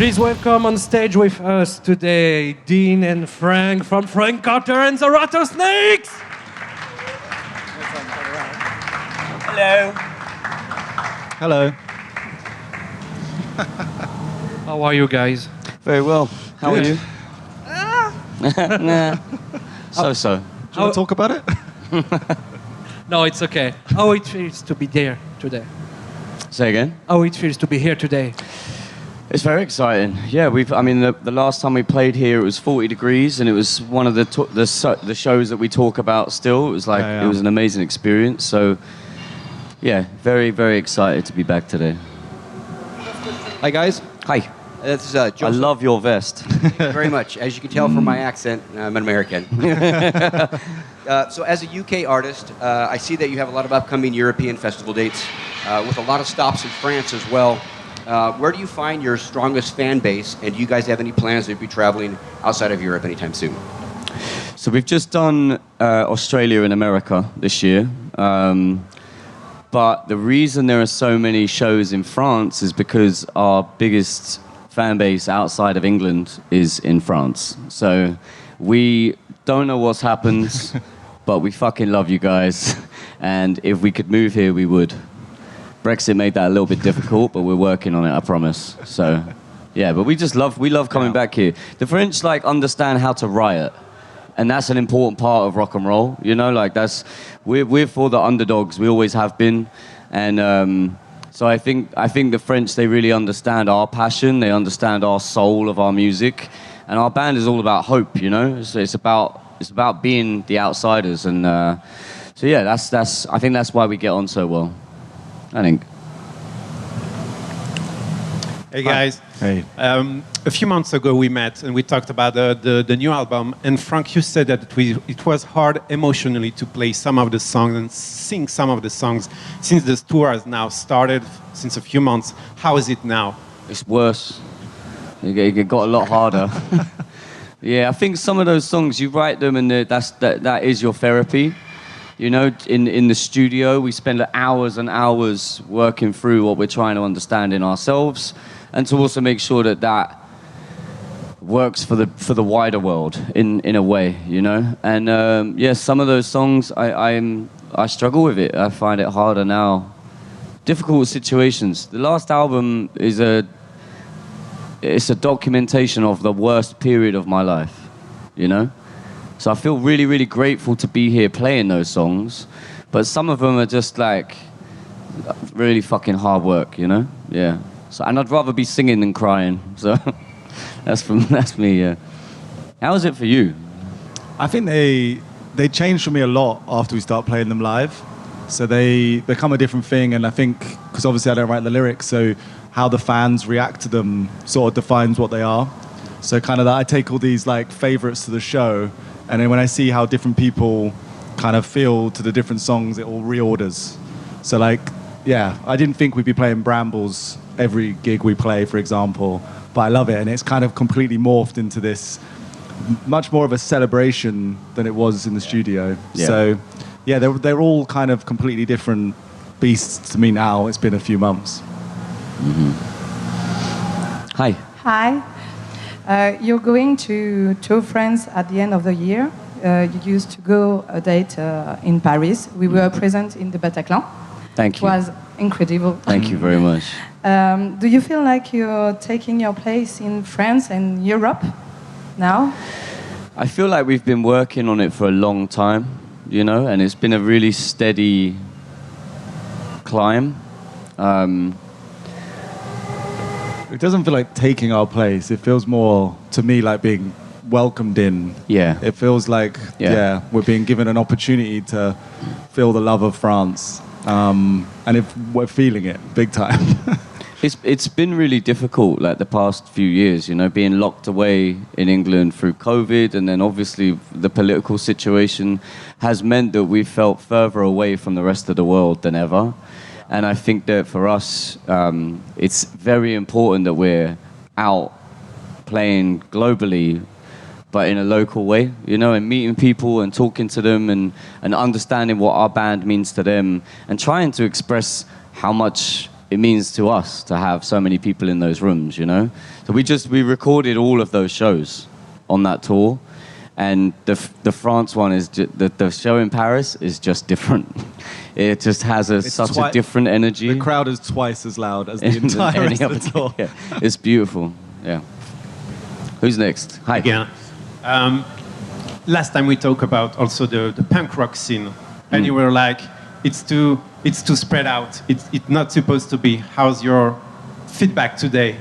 Please welcome on stage with us today Dean and Frank from Frank Carter and the Rattlesnakes. Hello. Hello. How are you guys? Very well. How Good. are you? Nah. So. Do you want to talk about it? No, it's okay. How it feels to be there today? Say again? How it feels to be here today? It's very exciting. Yeah, the last time we played here, it was 40 degrees, and it was one of the shows that we talk about still. It was like, It was an amazing experience. So, yeah, very, very excited to be back today. Hi, guys. Hi. This is Joseph. I love your vest. Thank you very much. As you can tell from my accent, I'm an American. So as a UK artist, I see that you have a lot of upcoming European festival dates with a lot of stops in France as well. Where do you find your strongest fan base, and do you guys have any plans to be traveling outside of Europe anytime soon? So we've just done Australia and America this year. But the reason there are so many shows in France is because our biggest fan base outside of England is in France. So we don't know what's happened, but we fucking love you guys. And if we could move here, we would. Brexit made that a little bit difficult, but we're working on it, I promise. So, yeah, but we love coming back here. The French, understand how to riot. And that's an important part of rock and roll, you know, we're for the underdogs, we always have been. And so I think the French, they really understand our passion, they understand our soul of our music. And our band is all about hope, you know, it's about being the outsiders. And so yeah, I think that's why we get on so well, I think. Hey guys. Hey. A few months ago we met and we talked about the new album, and Frank, you said that it was hard emotionally to play some of the songs and sing some of the songs. Since the tour has now started, since a few months, how is it now? It's worse. It got a lot harder. Yeah, I think some of those songs, you write them and that is your therapy. You know, in the studio, we spend hours and hours working through what we're trying to understand in ourselves, and to also make sure that works for the wider world in a way, you know. And yeah, some of those songs, I struggle with it. I find it harder now. Difficult situations. The last album is a documentation of the worst period of my life, you know. So I feel really, really grateful to be here playing those songs, but some of them are just really fucking hard work, you know. Yeah. So, and I'd rather be singing than crying. So that's me. Yeah. How is it for you? I think they changed for me a lot after we start playing them live. So they become a different thing, and I think, because obviously I don't write the lyrics, so how the fans react to them sort of defines what they are. So kind of that I take all these favorites to the show, and then when I see how different people kind of feel to the different songs, it all reorders. So yeah, I didn't think we'd be playing Brambles every gig we play, for example, but I love it, and it's kind of completely morphed into this much more of a celebration than it was in the studio. Yeah. So yeah, they're all kind of completely different beasts to me now. It's been a few months. Mm-hmm. Hi. Hi. You're going to tour France at the end of the year. You used to go a date in Paris. We were present in the Bataclan. Thank you. It was incredible. Thank you very much. Do you feel like you're taking your place in France and Europe now? I feel like we've been working on it for a long time, you know, and it's been a really steady climb. It doesn't feel like taking our place. It feels more, to me, like being welcomed in. Yeah. It feels like, Yeah. we're being given an opportunity to feel the love of France. And if we're feeling it big time. It's been really difficult, like the past few years, you know, being locked away in England through COVID, and then obviously the political situation has meant that we felt further away from the rest of the world than ever. And I think that for us, it's very important that we're out playing globally, but in a local way, you know, and meeting people and talking to them and understanding what our band means to them and trying to express how much it means to us to have so many people in those rooms, you know? So we recorded all of those shows on that tour, and the France one is the show in Paris is just different. It just has such a different energy. The crowd is twice as loud as the entire rest of the tour. Yeah. It's beautiful, yeah. Who's next? Hi. Again. Last time we talked about also the punk rock scene, and you were like, it's too spread out. It's not supposed to be. How's your feedback today?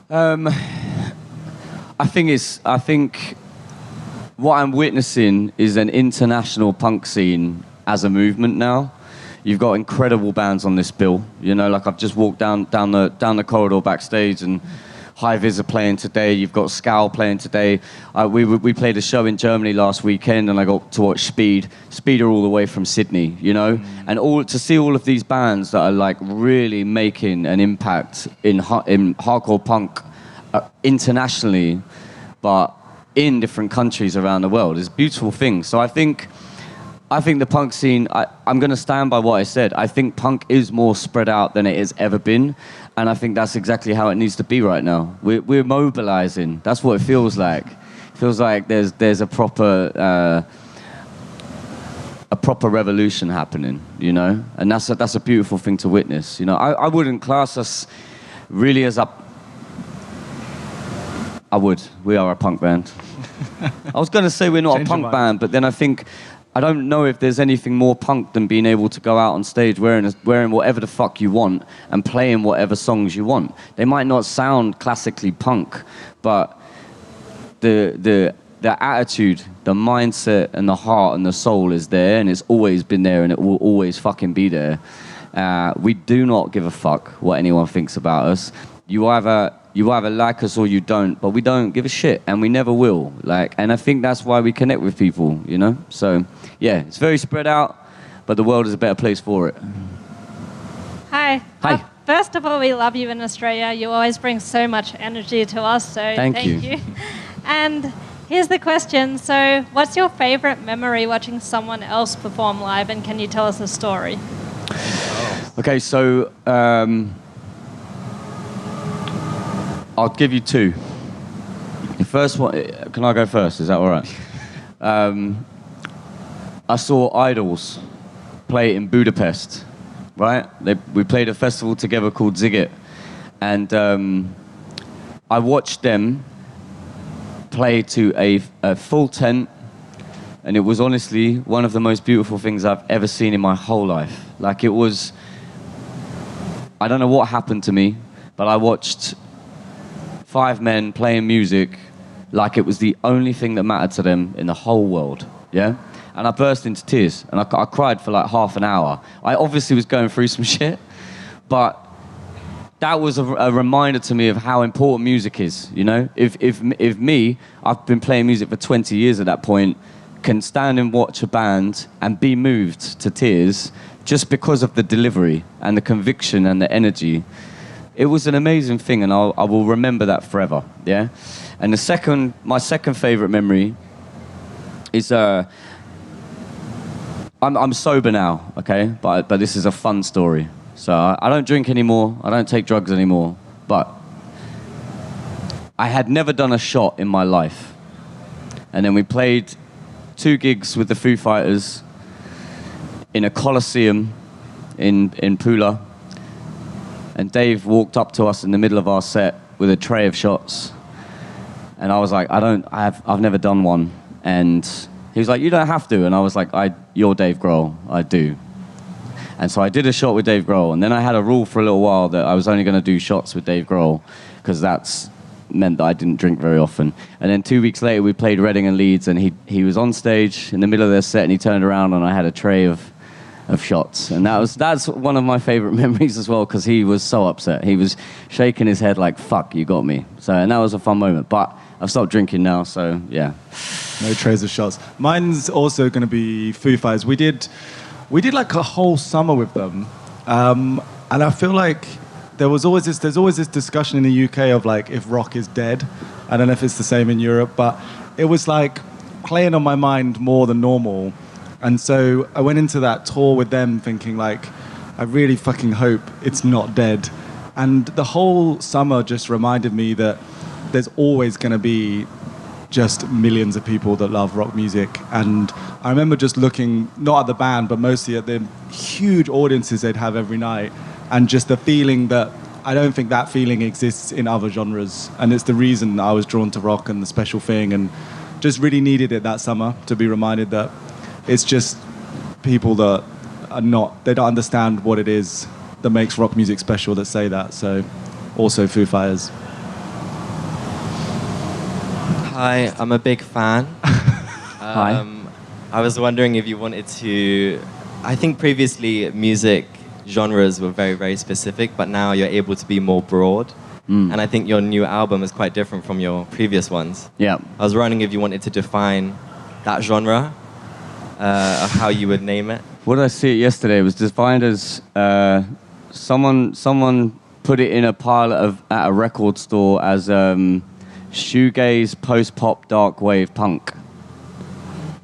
I think what I'm witnessing is an international punk scene as a movement now. You've got incredible bands on this bill. You know, like I've just walked down the corridor backstage, and High Vis are playing today. You've got Scowl playing today. We played a show in Germany last weekend, and I got to watch Speed. Speed are all the way from Sydney, you know, and to see all of these bands that are like really making an impact in hardcore punk internationally, but in different countries around the world is a beautiful thing. So I think the punk scene, I'm going to stand by what I said. I think punk is more spread out than it has ever been. And I think that's exactly how it needs to be right now. We're mobilizing. That's what it feels like. It feels like there's a proper revolution happening, you know? And that's a beautiful thing to witness. You know, I wouldn't class us really as we are a punk band. I was going to say we're not a punk band, but then I don't know if there's anything more punk than being able to go out on stage wearing whatever the fuck you want and playing whatever songs you want. They might not sound classically punk, but the attitude, the mindset, and the heart and the soul is there, and it's always been there, and it will always fucking be there. We do not give a fuck what anyone thinks about us. You either like us or you don't, but we don't give a shit, and we never will. And I think that's why we connect with people, you know? So, yeah, it's very spread out, but the world is a better place for it. Hi. Hi. First of all, we love you in Australia. You always bring so much energy to us, so thank you. And here's the question. So, what's your favorite memory watching someone else perform live, and can you tell us a story? Okay, so I'll give you two. The first one, can I go first? Is that all right? I saw Idols play in Budapest, right? We played a festival together called Ziggit, and I watched them play to a full tent, and it was honestly one of the most beautiful things I've ever seen in my whole life. Like, it was, I don't know what happened to me, but I watched 5 men playing music like it was the only thing that mattered to them in the whole world, yeah? And I burst into tears, and I cried for like half an hour. I obviously was going through some shit, but that was a reminder to me of how important music is, you know? If me, I've been playing music for 20 years at that point, can stand and watch a band and be moved to tears just because of the delivery and the conviction and the energy, it was an amazing thing, and I will remember that forever, yeah? And my second favorite memory is, I'm sober now, okay? But this is a fun story. So I don't drink anymore, I don't take drugs anymore, but I had never done a shot in my life. And then we played 2 gigs with the Foo Fighters in a Coliseum in Pula. And Dave walked up to us in the middle of our set with a tray of shots. And I was like, I've never done one. And he was like, you don't have to. And I was like, you're Dave Grohl, I do. And so I did a shot with Dave Grohl. And then I had a rule for a little while that I was only going to do shots with Dave Grohl, because that's meant that I didn't drink very often. And then 2 weeks later, we played Reading and Leeds, and he was on stage in the middle of their set, and he turned around, and I had a tray of shots. And that's one of my favorite memories as well, because he was so upset. He was shaking his head like, fuck, you got me. So, and that was a fun moment. But I've stopped drinking now, so yeah. No trays of shots. Mine's also going to be Foo Fighters. We did like a whole summer with them. And I feel like there's always this discussion in the UK of like if rock is dead. I don't know if it's the same in Europe, but it was like playing on my mind more than normal. And so I went into that tour with them thinking like, I really fucking hope it's not dead. And the whole summer just reminded me that there's always going to be just millions of people that love rock music. And I remember just looking, not at the band, but mostly at the huge audiences they'd have every night. And just the feeling that I don't think that feeling exists in other genres. And it's the reason I was drawn to rock and the special thing. And just really needed it that summer to be reminded that it's just people that they don't understand what it is that makes rock music special that say that. So also Foo Fighters. Hi, I'm a big fan. Hi. I was wondering if you wanted to... I think previously music genres were very, very specific, but now you're able to be more broad. And I think your new album is quite different from your previous ones. Yeah. I was wondering if you wanted to define that genre, of how you would name it. What did I see it yesterday? It was defined as someone put it in a pile at a record store as shoegaze, post-pop, dark wave punk.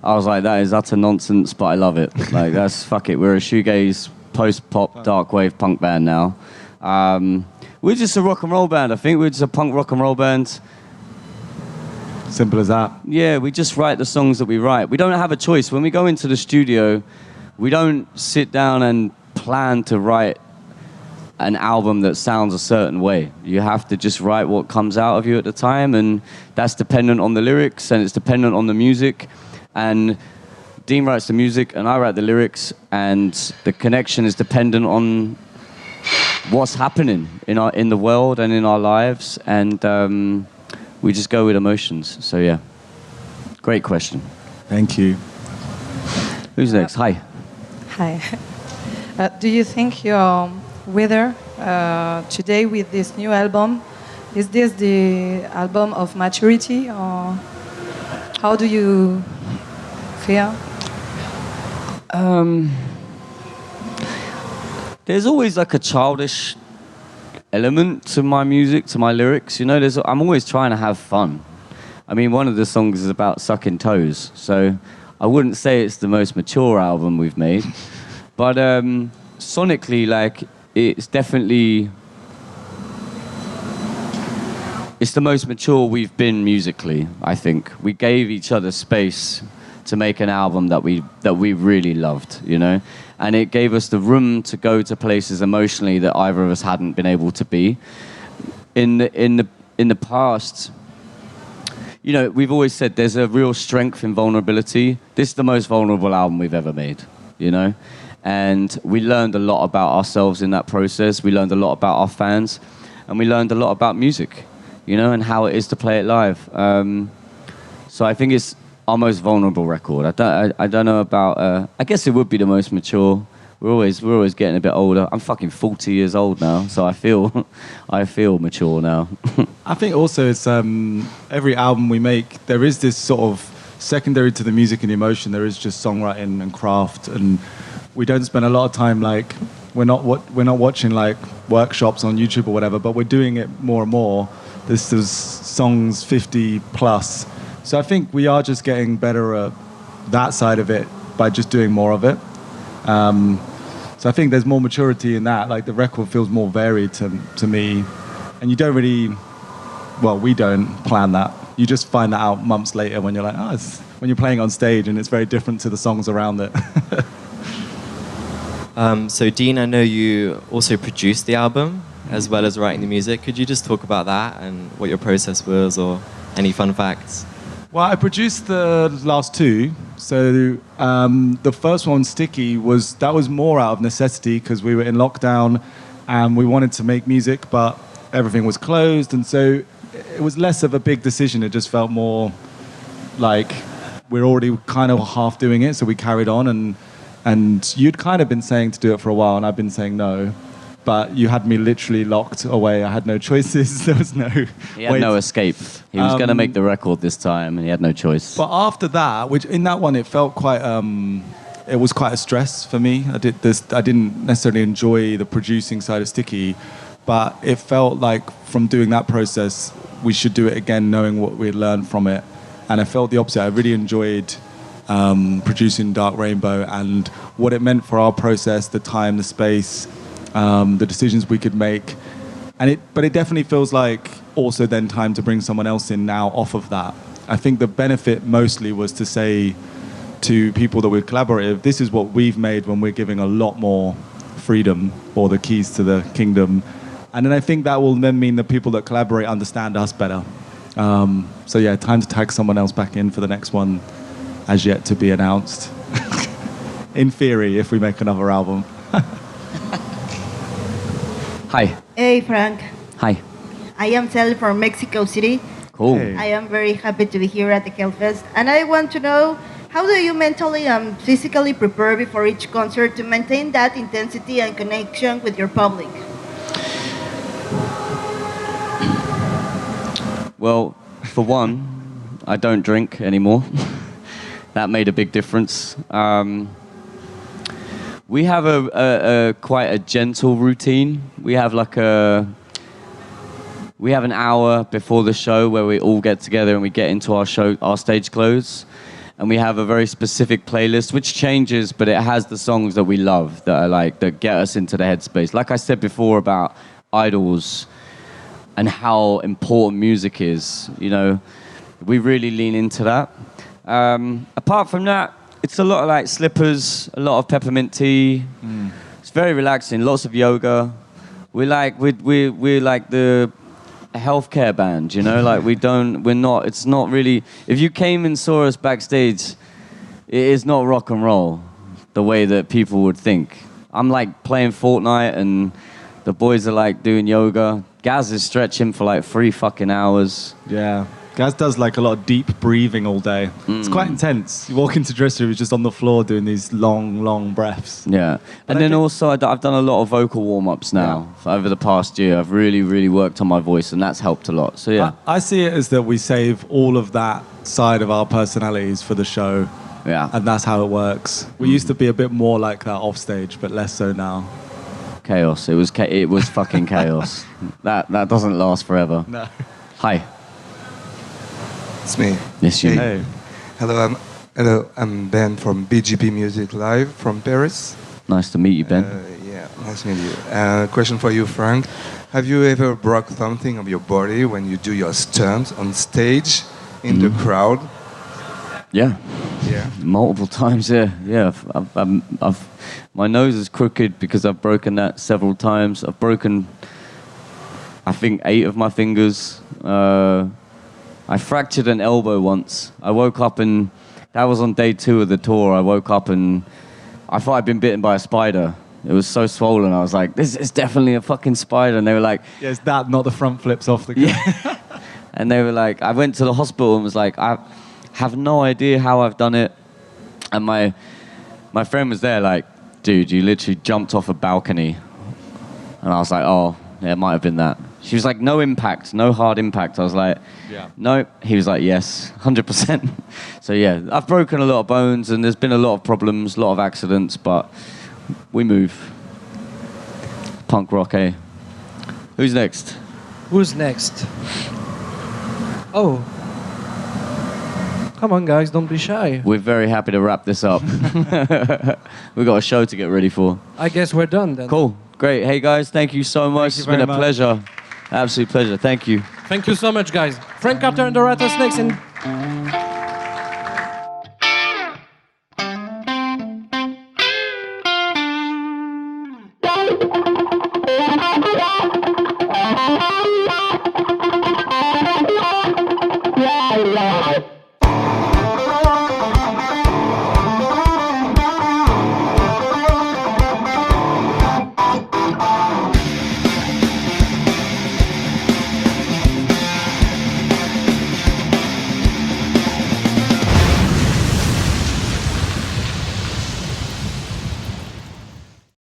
I was like, that is utter nonsense, but I love it. Like, that's, fuck it. We're a shoegaze, post-pop, dark wave punk band now. We're just a rock and roll band, I think. We're just a punk rock and roll band. Simple as that. Yeah, we just write the songs that we write. We don't have a choice. When we go into the studio, we don't sit down and plan to write an album that sounds a certain way. You have to just write what comes out of you at the time, and that's dependent on the lyrics, and it's dependent on the music. And Dean writes the music, and I write the lyrics, and the connection is dependent on what's happening in the world and in our lives, and we just go with emotions. So yeah, great question. Thank you. Who's next? Hi. Hi. Do you think your weather today with this new album, is this the album of maturity, or how do you feel? There's always like a childish element to my music, to my lyrics. You know, I'm always trying to have fun. I mean, one of the songs is about sucking toes, so I wouldn't say it's the most mature album we've made. But sonically, like, it's definitely... It's the most mature we've been musically, I think. We gave each other space to make an album that we really loved, you know? And it gave us the room to go to places emotionally that either of us hadn't been able to be. In the past, you know, we've always said there's a real strength in vulnerability. This is the most vulnerable album we've ever made, you know? And we learned a lot about ourselves in that process. We learned a lot about our fans, and we learned a lot about music, you know, and how it is to play it live. So I think it's our most vulnerable record. I don't know about. I guess it would be the most mature. We're always getting a bit older. I'm fucking 40 years old now, so I feel mature now. I think also it's every album we make, there is this sort of secondary to the music and the emotion. There is just songwriting and craft, and we don't spend a lot of time like we're not watching like workshops on YouTube or whatever, but we're doing it more and more. This is songs 50 plus. So I think we are just getting better at that side of it by just doing more of it. So I think there's more maturity in that. Like the record feels more varied to me. And you don't really, well, we don't plan that. You just find that out months later when you're like, oh, it's when you're playing on stage and it's very different to the songs around it. So Dean, I know you also produced the album as well as writing the music. Could you just talk about that and what your process was, or any fun facts? Well, I produced the last two. So the first one, Sticky, was more out of necessity because we were in lockdown and we wanted to make music, but everything was closed. And so it was less of a big decision. It just felt more like we're already kind of half doing it, so we carried on. And you'd kind of been saying to do it for a while, and I've been saying no. But you had me literally locked away. I had no choices. There was no. He had no escape. He was going to make the record this time, and he had no choice. But after that, which in that one, it felt quite. It was quite a stress for me. I didn't necessarily enjoy the producing side of Sticky, but it felt like from doing that process, we should do it again, knowing what we'd learned from it. And I felt the opposite. I really enjoyed producing Dark Rainbow and what it meant for our process, the time, the space, the decisions we could make. But it definitely feels like also then time to bring someone else in now off of that. I think the benefit mostly was to say to people that we'd collaborate with, this is what we've made when we're giving a lot more freedom or the keys to the kingdom. And then I think that will then mean that people that collaborate understand us better. So yeah, time to tag someone else back in for the next one, as yet to be announced. In theory, if we make another album. Hi. Hey, Frank. Hi. I am Sally from Mexico City. Cool. Hey. I am very happy to be here at the Hellfest. And I want to know, how do you mentally and physically prepare before each concert to maintain that intensity and connection with your public? Well, for one, I don't drink anymore. That made a big difference. We have a quite a gentle routine. We have an hour before the show where we all get together and we get into our stage clothes, and we have a very specific playlist which changes, but it has the songs that we love that get us into the headspace. Like I said before about idols and how important music is, we really lean into that. Apart from that, it's a lot of like slippers, a lot of peppermint tea. It's very relaxing. Lots of yoga. We're like the healthcare band, It's not really. If you came and saw us backstage, it is not rock and roll, the way that people would think. I'm like playing Fortnite and the boys are like doing yoga. Gaz is stretching for like 3 fucking hours. Yeah. Gaz does like a lot of deep breathing all day. It's quite intense. You walk into dressing room, he's just on the floor doing these long, long breaths. Yeah. And then also I've done a lot of vocal warm-ups now over the past year. I've really, really worked on my voice, and that's helped a lot. So yeah. I see it as that we save all of that side of our personalities for the show. Yeah. And that's how it works. We used to be a bit more like that off stage, but less so now. Chaos. It was fucking chaos. That doesn't last forever. No. Hi. It's me. Yes, you. Hey. Hello, I'm Ben from BGP Music Live from Paris. Nice to meet you, Ben. Yeah, nice to meet you. Question for you, Frank. Have you ever broke something of your body when you do your stunts on stage in the crowd? Yeah. Yeah. Multiple times, yeah. Yeah. I've my nose is crooked because I've broken that several times. I've broken, I think, 8 of my fingers. I fractured an elbow once. I woke up and that was on day 2 of the tour. I woke up and I thought I'd been bitten by a spider. It was so swollen. I was like, this is definitely a fucking spider. And they were like... Yeah, it's that, not the front flips off the gun. Yeah. And they were like, I went to the hospital and was like, I have no idea how I've done it. And my friend was there like, dude, you literally jumped off a balcony. And I was like, oh, yeah, it might have been that. She was like, no impact, no hard impact. I was like, no. He was like, yes, 100%. So yeah, I've broken a lot of bones and there's been a lot of problems, a lot of accidents, but we move. Punk rock, eh? Who's next? Who's next? Oh. Come on, guys, don't be shy. We're very happy to wrap this up. We've got a show to get ready for. I guess we're done then. Cool. Great. Hey, guys, thank you so much. It's been a pleasure. Absolute pleasure. Thank you. Thank you so much, guys. Frank Carter and the Rattlesnakes in